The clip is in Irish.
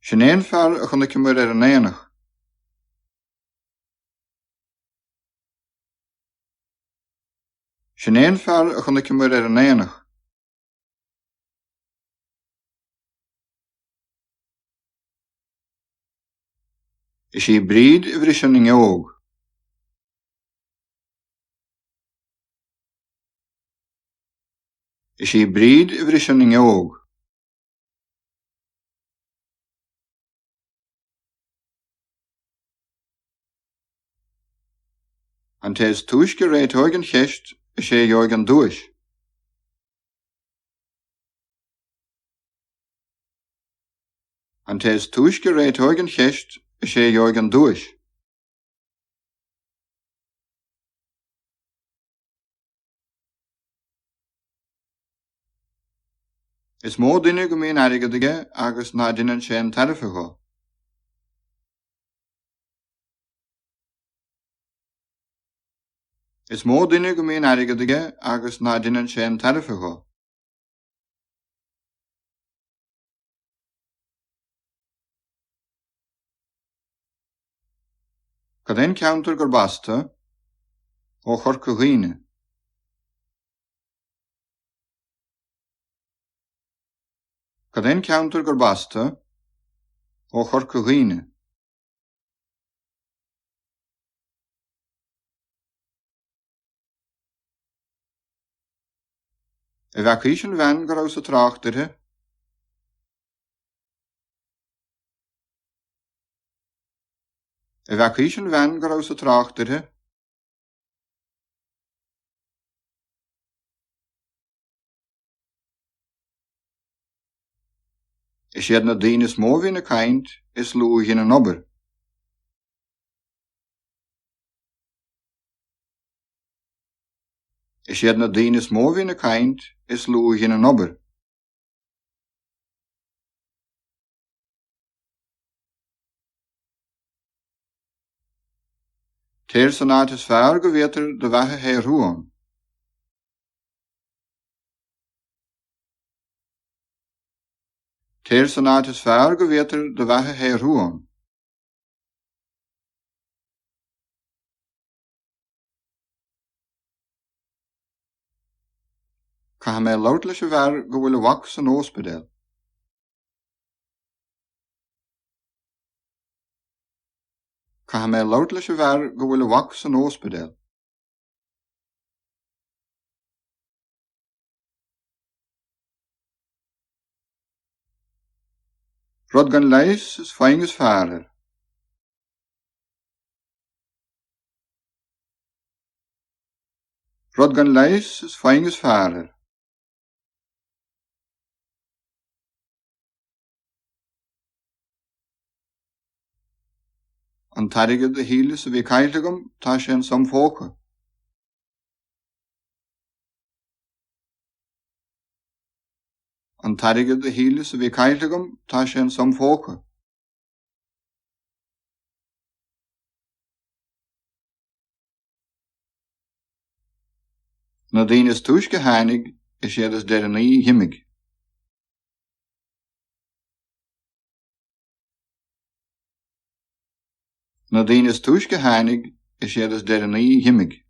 Sin éon fearr a chonaiceamair an aonach. Sin éon fearr a chonaiceamair an aonach. Is í Bríd bhris an fhuinneog. Is í Bríd bhris an fhuinneog. An túisce réiteoidh an cheist is gheobhaidh an duais. An túisce réiteoidh an cheist is gheobhaidh an duais. Is mó duine go mbíonn aige agus ná deineann sé an tairbhe go. Is mó duine go mbíonn aige agus ná deineann sé an tairbhe go. Cad é ceantar gur basta ó Corkaguiney. Cad é ceantar gur basta ó Corkaguiney. Bhfacaís an bhean go raibh sa tráchtarthe. Bhfacaís an bhean go raibh sa tráchtarthe. Is iad na daoine mó bhíonn a caint is luath in an obair. Is iad na daoine mó bhíonn a caint is luath in an obair. Téir san áit is fearr go bhféadfair do bheatha héarúán. Téir san áit is fearr go bhféadfair do bheatha héarúán. Caith mé labhart leis a bhearr go bhfuil amach san ospidéal. Caith mé labhart leis a bhearr go bhfuil amach san ospidéal. Rud gan leis is fearr fearr. Rud gan leis is fearr. An tairbhe de hílas a bhí cailteagam tá sé an samphóca. An tairbhe de hílas a bhí cailteagam tá sé an samphóca. Na daoine túisce tháinig is iad is deireann himig. Na daoine túisce tháinig is iad is deireann himig.